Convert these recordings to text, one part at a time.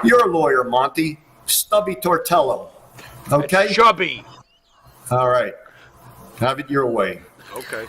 You're a lawyer, Monte. Stubby Tortello. Okay? It's chubby. All right. Have it your way. Okay.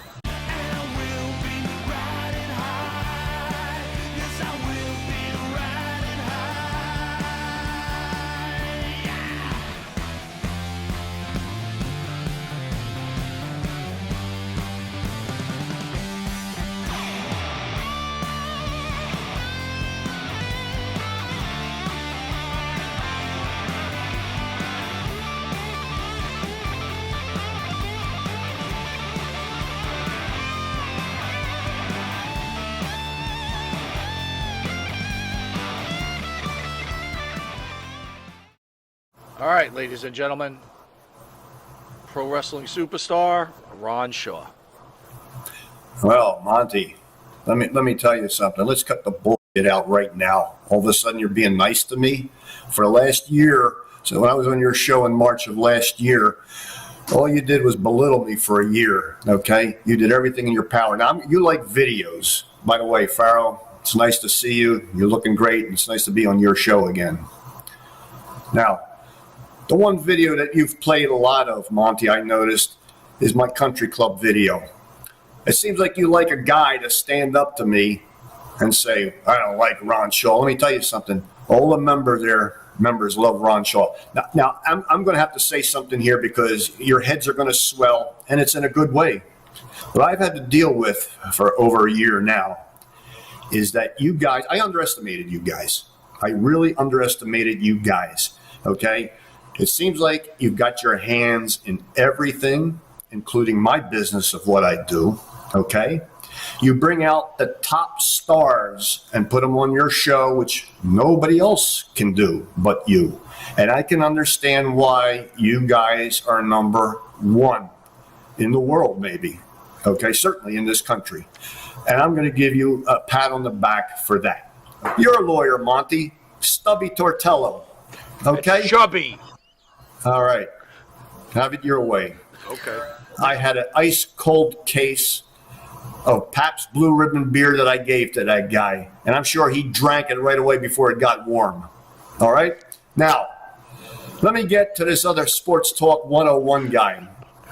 All right, ladies and gentlemen, pro wrestling superstar Ron Shaw. Well, Monte, let me tell you something. Let's cut the bullshit out right now. All of a sudden, you're being nice to me. For the last year, so when I was on your show in March of last year, all you did was belittle me for a year, okay? You did everything in your power. Now, you like videos. By the way, Pharaoh, it's nice to see you. You're looking great, and it's nice to be on your show again. Now, the one video that you've played a lot of, Monte, I noticed, is my country club video. It seems like you like a guy to stand up to me and say, I don't like Ron Shaw. Let me tell you something. All the members love Ron Shaw. Now I'm going to have to say something here because your heads are going to swell, and it's in a good way. What I've had to deal with for over a year now is that you guys, I underestimated you guys. I really underestimated you guys, okay? It seems like you've got your hands in everything, including my business of what I do, okay? You bring out the top stars and put them on your show, which nobody else can do but you. And I can understand why you guys are number one in the world, maybe, okay? Certainly in this country. And I'm going to give you a pat on the back for that. You're a lawyer, Monte. Stubby Tortello, okay? It's chubby. All right. Have it your way. Okay. I had an ice cold case of Pabst Blue Ribbon beer that I gave to that guy, and I'm sure he drank it right away before it got warm. All right? Now, let me get to this other Sports Talk 101 guy.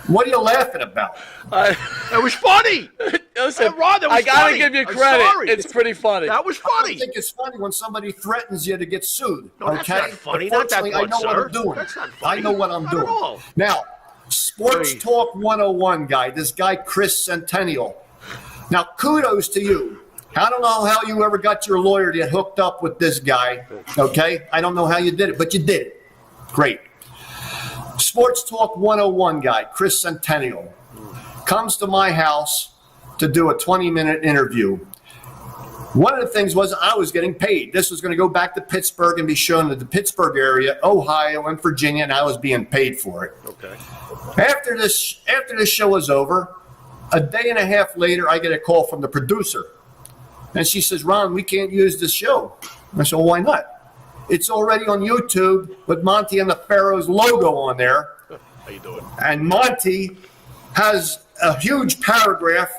What are you laughing about? That was funny. Listen, Ron, that was I gotta funny. give you I'm credit. sorry. It's pretty funny. That was I funny. think it's funny when somebody threatens you to get sued. No, that's okay? not funny. Not that Unfortunately, I much, know what sir. I'm doing. That's not funny. I know what I'm Not doing. at all. Now, Sports Hey. Talk 101 guy, this guy Chris Centennial. Now, kudos to you. I don't know how you ever got your lawyer to get hooked up with this guy, okay? I don't know how you did it, but you did it. Great. Sports Talk 101 guy, Chris Centennial, comes to my house to do a 20-minute interview. One of the things was I was getting paid. This was going to go back to Pittsburgh and be shown in the Pittsburgh area, Ohio, and Virginia, and I was being paid for it. Okay. After this show was over, a day and a half later, I get a call from the producer. And she says, Ron, we can't use this show. I said, well, why not? It's already on YouTube with Monte and the Pharaoh's logo on there. How you doing? And Monte has a huge paragraph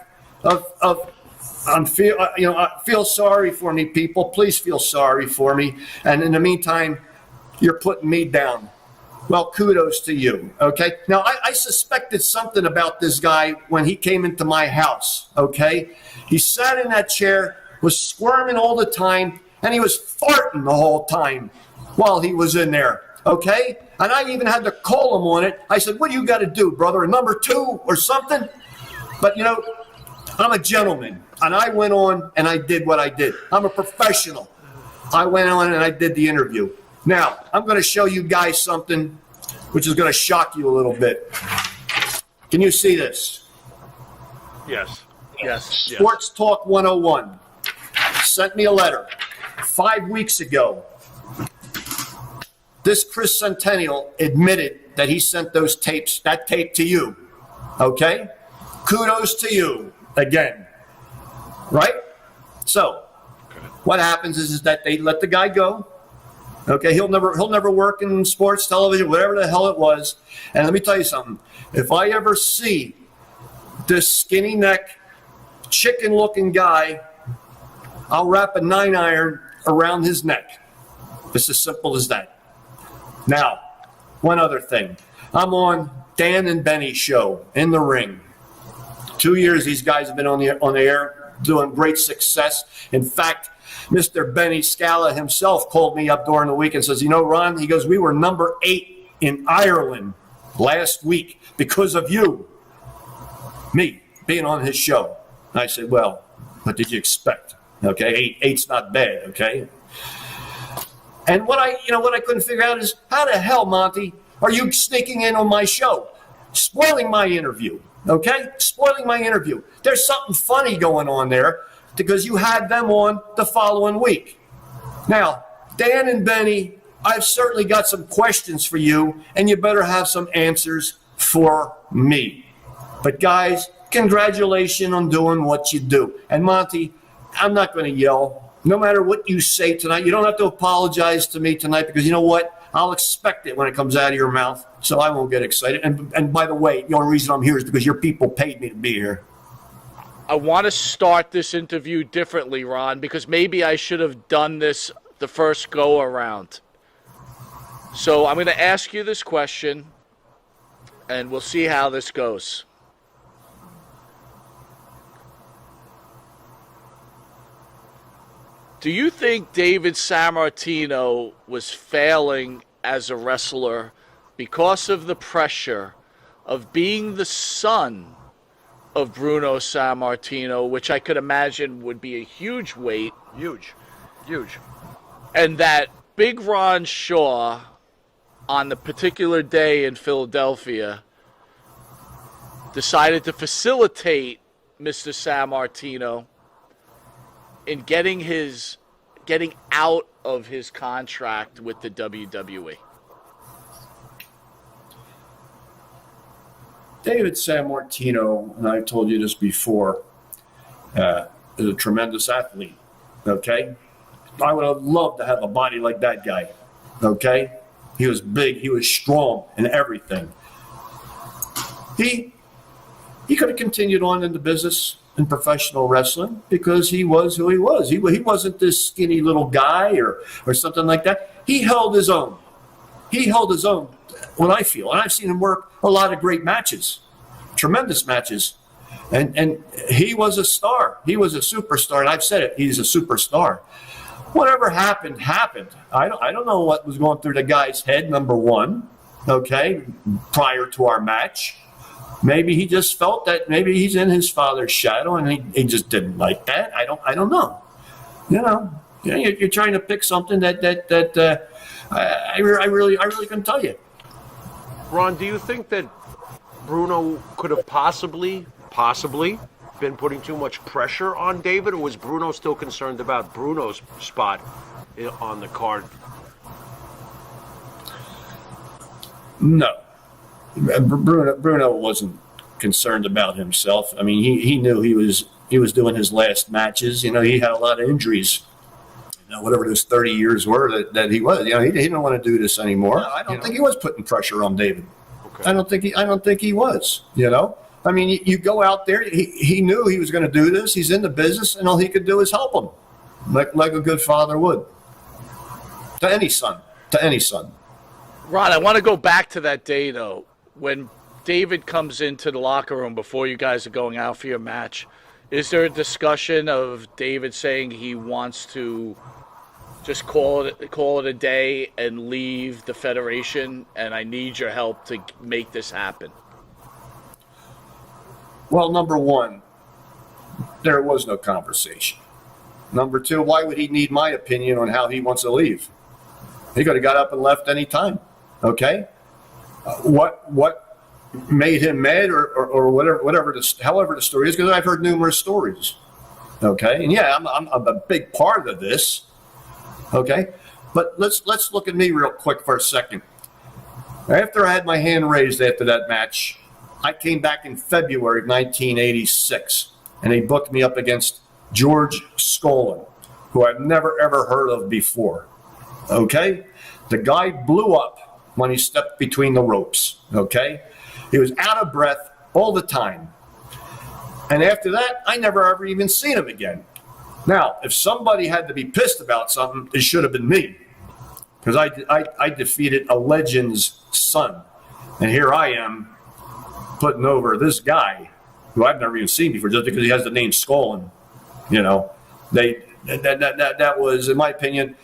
feel sorry for me, people. Please feel sorry for me. And in the meantime, you're putting me down. Well, kudos to you, okay? Now, I suspected something about this guy when he came into my house, okay? He sat in that chair, was squirming all the time, and he was farting the whole time while he was in there, okay? And I even had to call him on it. I said, what do you got to do, brother, a number 2 or something? But, you know, I'm a gentleman, and I went on and I did what I did. I'm a professional. I went on and I did the interview. Now, I'm going to show you guys something which is going to shock you a little bit. Can you see this? Yes. Yes. Sports Talk 101 sent me a letter 5 weeks ago. This Chris Centennial admitted that he sent that tape to you. Okay? Kudos to you again. Right? So, what happens is that they let the guy go. Okay, he'll never work in sports, television, whatever the hell it was. And let me tell you something. If I ever see this skinny neck, chicken-looking guy, I'll wrap a 9-iron around his neck. It's as simple as that. Now, one other thing. I'm on Dan and Benny's show, In the Ring. 2 years these guys have been on the air, doing great success. In fact, Mr. Benny Scala himself called me up during the week and says, you know, Ron, he goes, we were number 8 in Ireland last week because of you. Me being on his show. And I said, well, what did you expect? Okay, eight's not bad, okay? And what I couldn't figure out is, how the hell, Monty, are you sneaking in on my show? Spoiling my interview, okay? Spoiling my interview. There's something funny going on there because you had them on the following week. Now, Dan and Benny, I've certainly got some questions for you, and you better have some answers for me. But guys, congratulations on doing what you do. And Monty, I'm not going to yell. No matter what you say tonight, you don't have to apologize to me tonight because you know what? I'll expect it when it comes out of your mouth, so I won't get excited. And by the way, the only reason I'm here is because your people paid me to be here. I want to start this interview differently, Ron, because maybe I should have done this the first go around. So I'm going to ask you this question, and we'll see how this goes. Do you think David Sammartino was failing as a wrestler because of the pressure of being the son of Bruno Sammartino, which I could imagine would be a huge weight? Huge. And that Big Ron Shaw, on the particular day in Philadelphia, decided to facilitate Mr. Sammartino in getting out of his contract with the WWE? David Sammartino, and I told you this before, is a tremendous athlete, okay? I would have loved to have a body like that guy, okay? He was big, he was strong and everything. He could have continued on in the business in professional wrestling because he was who he was. He wasn't this skinny little guy or something like that. He held his own. He held his own, what I feel. And I've seen him work a lot of great matches, tremendous matches. And he was a star. He was a superstar. And I've said it, he's a superstar. Whatever happened, happened. I don't know what was going through the guy's head, number one, okay, prior to our match. Maybe he just felt that maybe he's in his father's shadow and he just didn't like that. I don't know. You know, you're trying to pick something that I really couldn't tell you. Ron, do you think that Bruno could have possibly been putting too much pressure on David, or was Bruno still concerned about Bruno's spot on the card? No. Bruno wasn't concerned about himself. I mean, he knew he was doing his last matches. You know, he had a lot of injuries. You know, whatever those 30 years were that he was. You know, he didn't want to do this anymore. No, I don't think he was putting pressure on David. Okay. I don't think he was. You know, I mean, you go out there. He knew he was going to do this. He's in the business, and all he could do is help him, like a good father would. To any son. Ron, I want to go back to that day, though, when David comes into the locker room before you guys are going out for your match. Is there a discussion of David saying he wants to just call it a day and leave the Federation, and I need your help to make this happen? Well, number one, there was no conversation. Number two, why would he need my opinion on how he wants to leave? He could have got up and left any time. Okay, what made him mad or whatever however the story is, because I've heard numerous stories. Okay, and yeah, I'm a big part of this. Okay, but let's look at me real quick for a second. After I had my hand raised after that match, I came back in February of 1986, and they booked me up against George Skolin, who I've never ever heard of before. Okay, the guy blew up when he stepped between the ropes, okay? He was out of breath all the time. And after that, I never ever even seen him again. Now, if somebody had to be pissed about something, it should have been me. because I defeated a legend's son, and here I am putting over this guy who I've never even seen before just because he has the name Skolin. That was, in my opinion,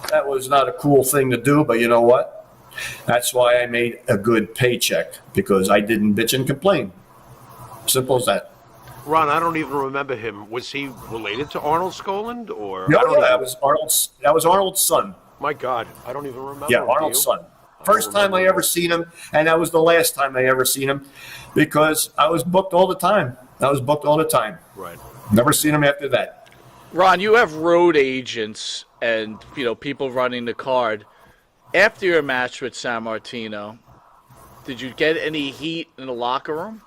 that was not a cool thing to do. But you know what? That's why I made a good paycheck, because I didn't bitch and complain. Simple as that. Ron, I don't even remember him. Was he related to Arnold Skoland, or? No, that was Arnold's. That was Arnold's son. My God, I don't even remember. Yeah, him, Arnold's son. First time I ever seen him, and that was the last time I ever seen him, because I was booked all the time. Right. Never seen him after that. Ron, you have road agents and people running the card. After your match with San Martino, did you get any heat in the locker room?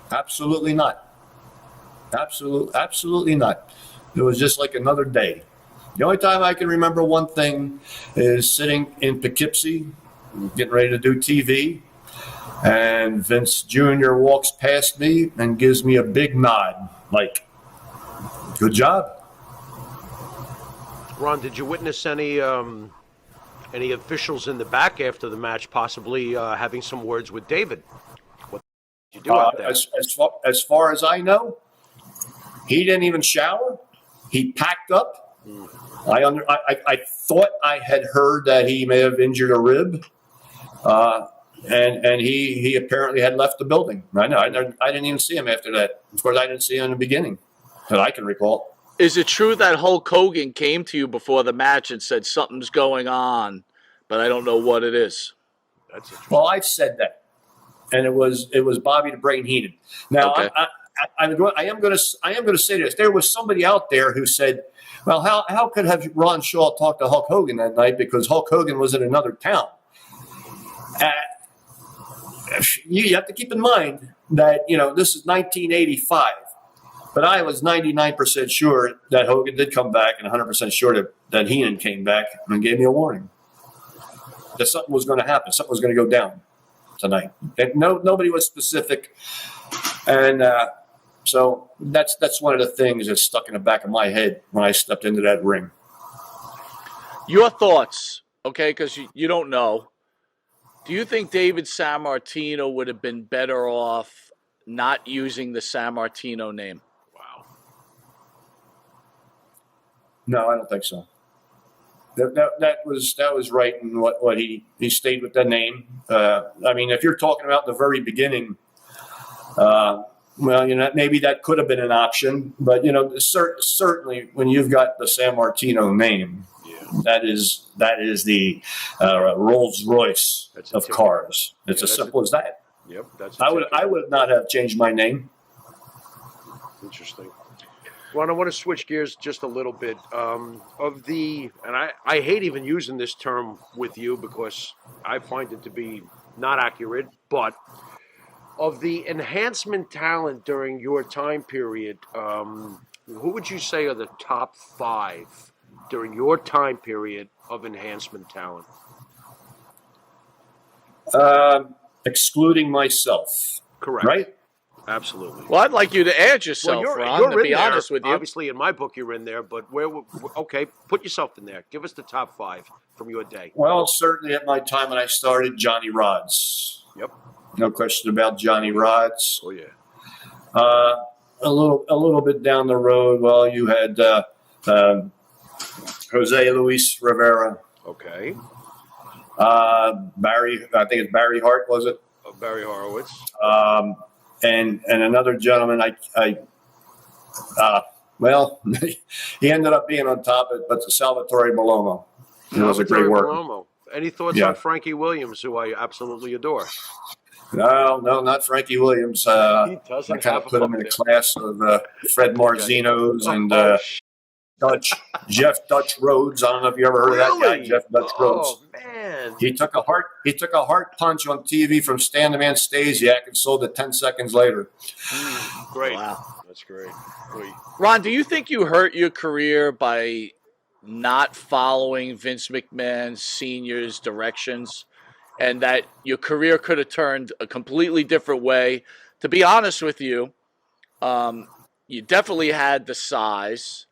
Absolutely not. Absolutely not. It was just like another day. The only time I can remember one thing is sitting in Poughkeepsie, getting ready to do TV, and Vince Jr. walks past me and gives me a big nod, like, good job. Ron, did you witness any officials in the back after the match possibly having some words with David? What did you do out there? As far as I know, he didn't even shower. He packed up. I thought I had heard that he may have injured a rib, and he apparently had left the building. I know. I didn't even see him after that. Of course, I didn't see him in the beginning that I can recall. Is it true that Hulk Hogan came to you before the match and said something's going on, but I don't know what it is? That's interesting. Well, I've said that, and it was Bobby the Brain Heenan. Now, Okay. I am going to say this. There was somebody out there who said, "Well, how could have Ron Shaw talked to Hulk Hogan that night because Hulk Hogan was in another town?" You have to keep in mind that this is 1985, but I was 99% sure that Hogan did come back, and 100% sure that Heenan came back and gave me a warning that something was going to happen, something was going to go down tonight. And nobody was specific, and so that's one of the things that stuck in the back of my head when I stepped into that ring. Your thoughts, okay, because you don't know. Do you think David Sammartino would have been better off not using the Sammartino name? Wow. No, I don't think so. That was right in what he stayed with that name. I mean, if you're talking about the very beginning, well, maybe that could have been an option, but certainly when you've got the Sammartino name, that is the Rolls Royce of cars. It's as simple as that. Yep, I would not have changed my name. Interesting. Ron, I want to switch gears just a little bit. And I hate even using this term with you because I find it to be not accurate, but of the enhancement talent during your time period, who would you say are the top 5 during your time period of enhancement talent? Excluding myself. Correct. Right? Absolutely. Well, I'd like you to add yourself, Ron, to be honest with you. Obviously, in my book, you're in there, but okay, put yourself in there. Give us the top 5 from your day. Well, certainly at my time when I started, Johnny Rods. Yep. No question about Johnny Rods. Oh, yeah. A little bit down the road, well, you had Jose Luis Rivera. Okay. Barry, I think it's Barry Hart, was it? Barry Horowitz. And another gentleman, well, he ended up being on top of it, but Salvatore Malomo. It was a great work. Malomo. Any thoughts on Frankie Williams, who I absolutely adore? No, not Frankie Williams. I doesn't kind of put him in a class of Fred Marzinos and Jeff Dutch Rhodes. I don't know if you ever heard of that guy, Jeff Dutch Rhodes. Oh man! He took a heart punch on TV from Stan the Man Stasiak and sold it 10 seconds later. Great. Wow. That's great. Great. Ron, do you think you hurt your career by not following Vince McMahon Sr.'s directions, and that your career could have turned a completely different way? To be honest with you, you definitely had the size.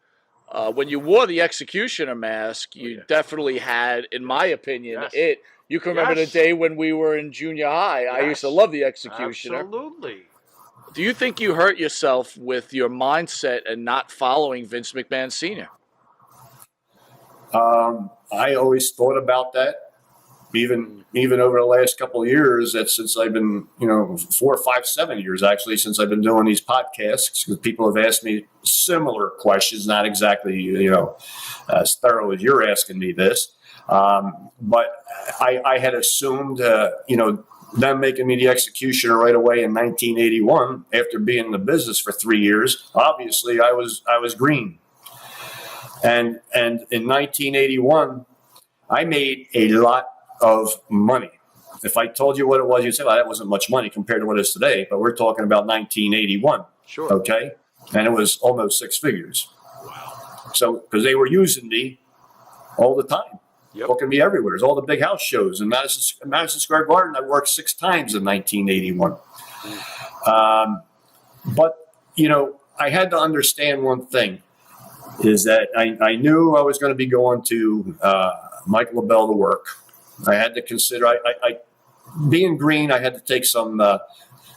when you wore the executioner mask, you definitely had, in my opinion, Yes. You can remember the Yes. day when we were in junior high. I used to love the executioner. Absolutely. Do you think you hurt yourself with your mindset and not following Vince McMahon Sr.? I always thought about that. Even over the last couple of years, that since I've been, 4, 5, 7 years actually, since I've been doing these podcasts, because people have asked me similar questions, not exactly, as thorough as you're asking me this. But I had assumed, them making me the executioner right away in 1981, after being in the business for 3 years, obviously I was green. And in 1981, I made a lot of money. If I told you what it was, you'd say, well, that wasn't much money compared to what it is today. But we're talking about 1981. Sure. Okay. And it was almost 6 figures. Wow. So, because they were using me all the time, booking me everywhere. There's all the big house shows in Madison Square Garden. I worked 6 times in 1981. But, I had to understand one thing, is that I knew I was going to be going to Mike LaBelle to work. I had to consider, I being green, I had to take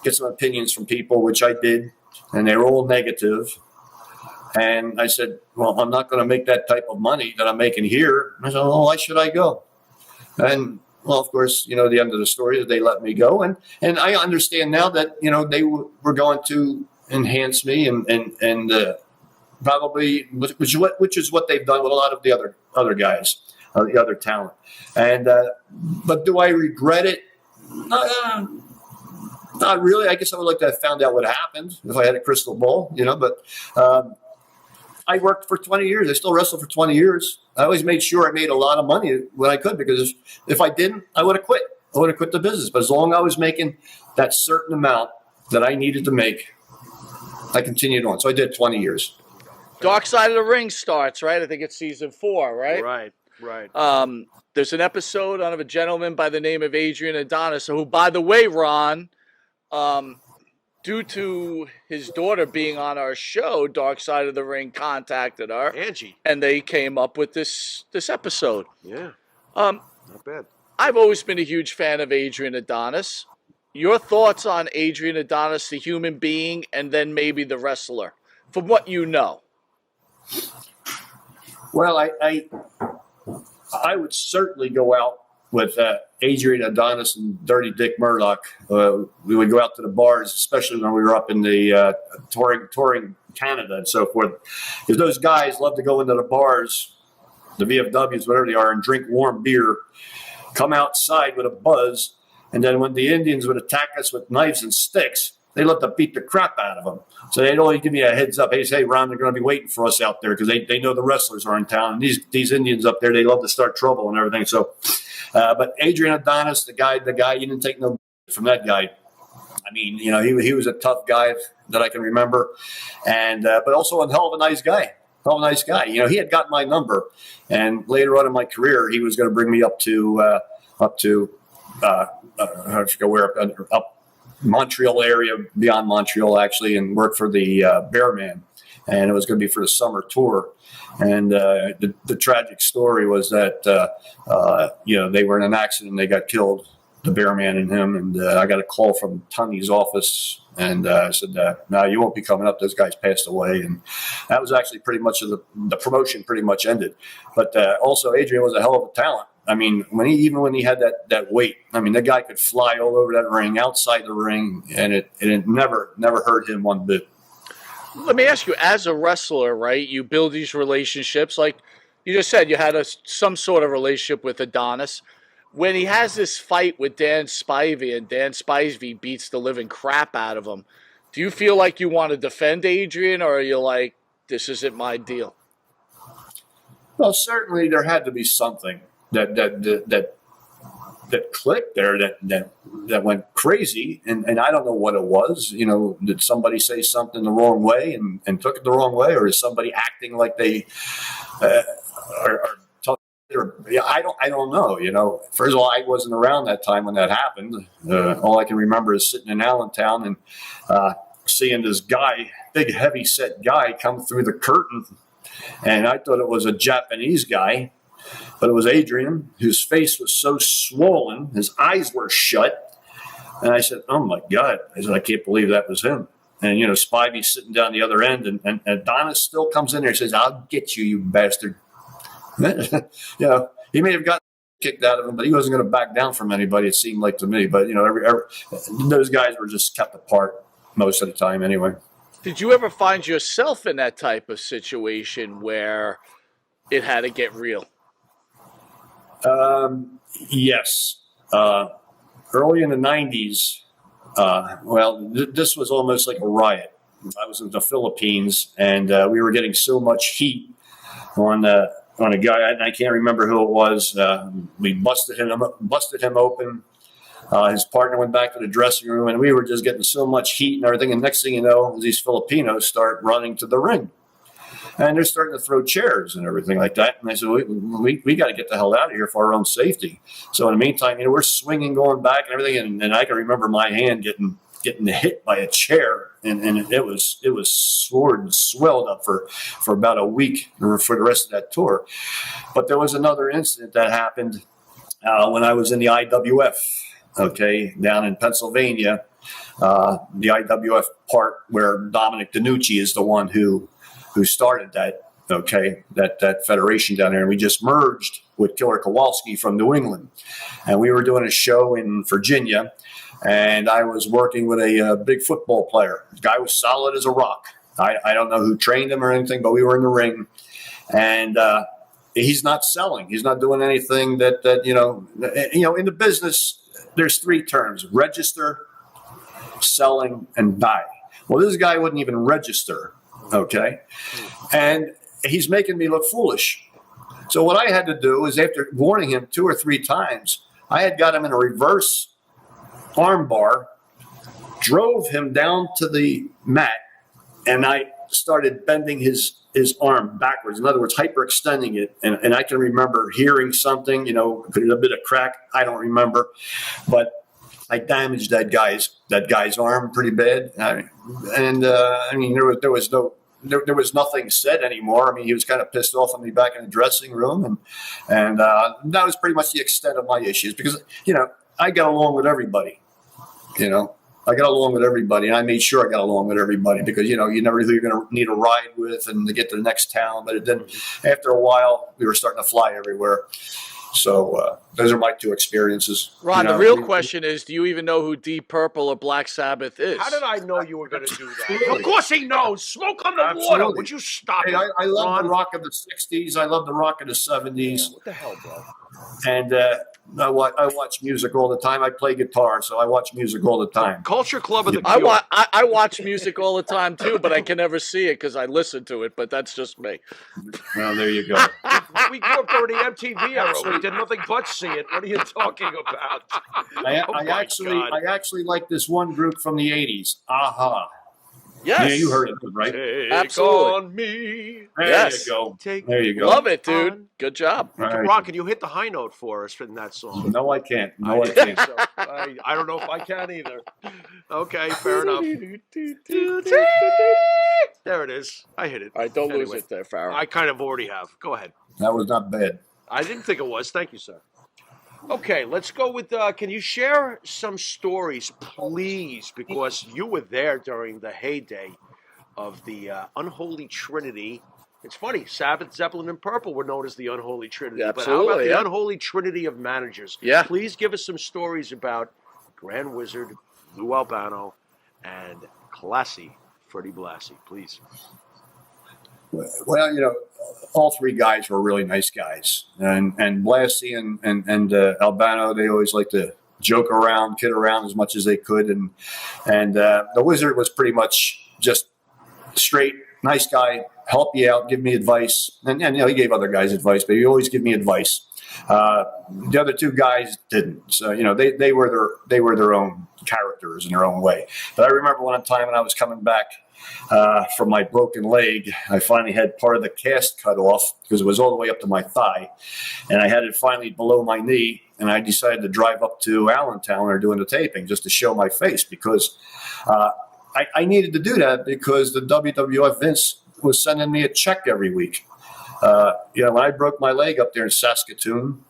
get some opinions from people, which I did, and they were all negative. And I said, well, I'm not going to make that type of money that I'm making here. I said, well, why should I go? And, well, of course, the end of the story is they let me go. And I understand now that, they were going to enhance me and probably, which is what they've done with a lot of the other guys, the other talent. And but do I regret it? Not really. I guess I would like to have found out what happened if I had a crystal ball, But I worked for 20 years. I still wrestled for 20 years. I always made sure I made a lot of money when I could, because if I didn't, I would have quit. I would have quit the business. But as long as I was making that certain amount that I needed to make, I continued on. So I did 20 years. Dark Side of the Ring starts, right? I think it's season 4, right? Right. There's an episode of a gentleman by the name of Adrian Adonis, who, by the way, Ron, due to his daughter being on our show, Dark Side of the Ring contacted her, Angie, and they came up with this episode. Yeah. Not bad. I've always been a huge fan of Adrian Adonis. Your thoughts on Adrian Adonis, the human being, and then maybe the wrestler, from what you know? Well, I would certainly go out with Adrian Adonis and Dirty Dick Murdoch. We would go out to the bars, especially when we were up in the touring Canada and so forth. Because those guys love to go into the bars, the VFWs, whatever they are, and drink warm beer, come outside with a buzz, and then when the Indians would attack us with knives and sticks, they love to beat the crap out of them. So they'd always give me a heads up. Hey, Ron, they're going to be waiting for us out there, because they know the wrestlers are in town. And these Indians up there, they love to start trouble and everything. So, but Adrian Adonis, the guy, you didn't take no from that guy. I mean, he was a tough guy that I can remember, and but also a hell of a nice guy. He had got my number, and later on in my career, he was going to bring me up to I forget where, up Montreal area, beyond Montreal actually, and work for the Bearman, and it was going to be for the summer tour. And the tragic story was that they were in an accident and they got killed, the Bearman and him. And I got a call from Tunney's office, and said, "No, you won't be coming up. Those guys passed away." And that was actually pretty much the promotion pretty much ended. But also, Adrian was a hell of a talent. I mean, when he had that weight, I mean, the guy could fly all over that ring, outside the ring, and it never hurt him one bit. Let me ask you, as a wrestler, right, you build these relationships. Like you just said, you had some sort of relationship with Adonis. When he has this fight with Dan Spivey, and Dan Spivey beats the living crap out of him, do you feel like you want to defend Adrian, or are you like, this isn't my deal? Well, certainly there had to be something that clicked there, that went crazy, and I don't know what it was. Did somebody say something the wrong way and took it the wrong way, or is somebody acting like they are talking? I don't know. First of all, I wasn't around that time when that happened. All I can remember is sitting in Allentown and seeing this guy, big heavy set guy, come through the curtain And I thought it was a Japanese guy, but it was Adrian. His face was so swollen, his eyes were shut. And I said, "Oh my God!" I said, "I can't believe that was him." And Spivey's sitting down the other end, and Adonis still comes in there and says, "I'll get you, you bastard." He may have gotten kicked out of him, but he wasn't going to back down from anybody. It seemed like to me, but those guys were just kept apart most of the time, anyway. Did you ever find yourself in that type of situation where it had to get real? Yes. Early in the 90s, this was almost like a riot. I was in the Philippines, and we were getting so much heat on a guy, and I can't remember who it was. We busted him open. His partner went back to the dressing room, and we were just getting so much heat and everything. And next thing you know, these Filipinos start running to the ring. And they're starting to throw chairs and everything like that. And I said, we got to get the hell out of here for our own safety. So in the meantime, we're swinging, going back and everything. And I can remember my hand getting hit by a chair. And it was sore and swelled up for about a week or for the rest of that tour. But there was another incident that happened when I was in the IWF, down in Pennsylvania. The IWF part where Dominic DiNucci is the one who started that federation down there, and we just merged with Killer Kowalski from New England, and we were doing a show in Virginia, and I was working with a big football player. The guy was solid as a rock. I don't know who trained him or anything, but we were in the ring, and he's not selling. He's not doing anything that in the business. There's three terms: register, selling, and buy. Well, this guy wouldn't even register. And he's making me look foolish. So what I had to do is, after warning him 2 or 3 times, I had got him in a reverse arm bar, drove him down to the mat, and I started bending his arm backwards. In other words, hyperextending it. And I can remember hearing something, could have been a bit of crack. I don't remember, but I damaged that guy's arm pretty bad. There was nothing said anymore. I mean, he was kind of pissed off on me back in the dressing room, and that was pretty much the extent of my issues, because I got along with everybody. I got along with everybody, and I made sure I got along with everybody, because you never know who you're going to need a ride with and to get to the next town. But then after a while, we were starting to fly everywhere. So those are my 2 experiences. Ron, the real question is, do you even know who Deep Purple or Black Sabbath is? How did I know you were going to do that? Of course he knows. Smoke on the water. Would you stop it? I love the rock of the 60s. I love the rock of the 70s. Yeah, what the hell, bro? And I watch music all the time. I play guitar, so I watch music all the time. Culture Club of the Cure. I watch music all the time, too, but I can never see it because I listen to it, but that's just me. Well, there you go. We grew up during the MTV era. We did nothing but see it. What are you talking about? I actually like this one group from the 80s, Aha. Yes. Yeah, you heard it, right? Take Absolutely. on me. There you go. There you go. Love it, dude. Good job. Ron, can you hit the high note for us in that song? No, I can't. No, I can't. So, I don't know if I can either. Okay, fair enough. There it is. I hit it. All right, don't lose it there, Pharaoh. I kind of already have. Go ahead. That was not bad. I didn't think it was. Thank you, sir. Okay, let's go with, can you share some stories, please? Because you were there during the heyday of the Unholy Trinity. It's funny, Sabbath, Zeppelin, and Purple were known as the Unholy Trinity. Yeah, but how about absolutely, the Unholy Trinity of managers? Yeah. Please give us some stories about Grand Wizard, Lou Albano, and Classy Freddie Blassie, please. Well, all 3 guys were really nice guys, and Blassie and Albano, they always liked to joke around, kid around as much as they could, and the Wizard was pretty much just straight nice guy, help you out, give me advice, and he gave other guys advice, but he always give me advice. The other 2 guys didn't, so they were their own characters in their own way. But I remember one time when I was coming back from my broken leg, I finally had part of the cast cut off because it was all the way up to my thigh, and I had it finally below my knee, and I decided to drive up to Allentown. They're doing the taping just to show my face, because I needed to do that because the WWF Vince was sending me a check every week. When I broke my leg up there in Saskatoon,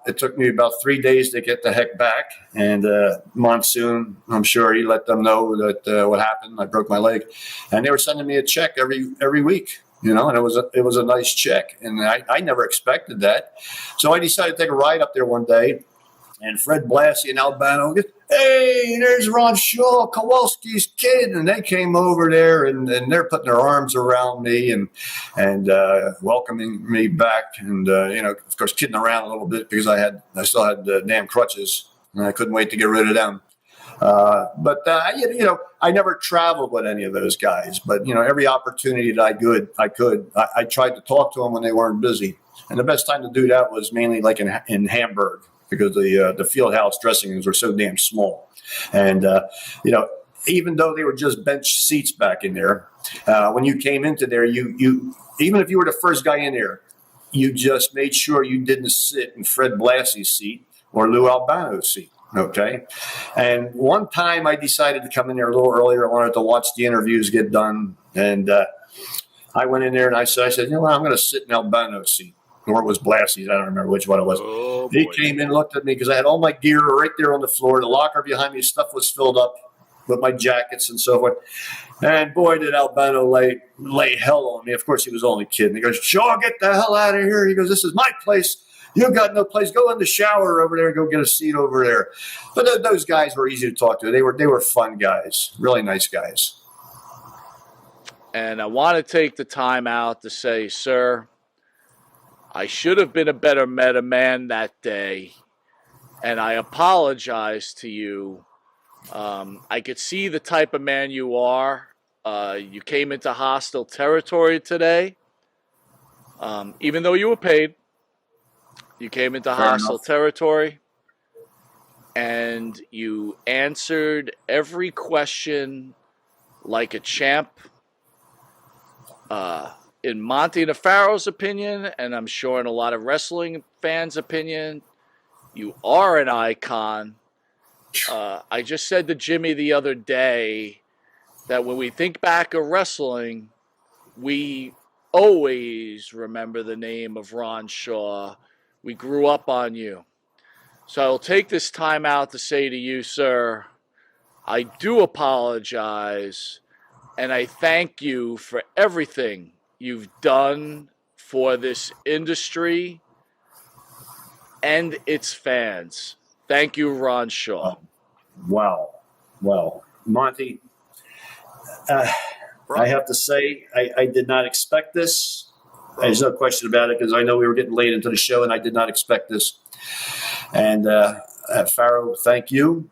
it took me about 3 days to get the heck back. And Monsoon, I'm sure he let them know that what happened. I broke my leg, and they were sending me a check every week. And it was a nice check, and I never expected that. So I decided to take a ride up there one day, and Fred Blassie and Albano goes, "Hey, there's Ron Shaw, Kowalski's kid," and they came over there, and they're putting their arms around me and welcoming me back, and of course, kidding around a little bit because I still had damn crutches, and I couldn't wait to get rid of them. But I never traveled with any of those guys. But every opportunity that I tried to talk to them when they weren't busy. And the best time to do that was mainly like in Hamburg, because the field house dressing rooms were so damn small. And even though they were just bench seats back in there, when you came into there, you even if you were the first guy in there, you just made sure you didn't sit in Fred Blassie's seat or Lou Albano's seat. Okay. And one time I decided to come in there a little earlier. I wanted to watch the interviews get done. And I went in there and I said, I'm going to sit in Albano's seat. Or it was Blassie's. I don't remember which one it was. Oh, he came in, looked at me because I had all my gear right there on the floor. The locker behind me, stuff was filled up with my jackets and so forth. And boy, did Albano lay hell on me. Of course, he was only kidding. He goes, "Shaw, get the hell out of here." He goes, "This is my place. You got no place. Go in the shower over there and go get a seat over there." But those guys were easy to talk to. They were fun guys, really nice guys. And I want to take the time out to say, sir, I should have been a better man that day, and I apologize to you. I could see the type of man you are. You came into hostile territory today, even though you were paid. You came into hostile territory, and you answered every question like a champ. In Monte The Pharaoh's opinion, and I'm sure in a lot of wrestling fans' opinion, you are an icon. I just said to Jimmy the other day that when we think back of wrestling, we always remember the name of Ron Shaw. We grew up on you. So I'll take this time out to say to you, sir, I do apologize, and I thank you for everything you've done for this industry and its fans. Thank you, Ron Shaw. Wow. Well, Monty, I have to say, I did not expect this. There's no question about it, because I know we were getting late into the show, and I did not expect this. And Pharaoh, thank you.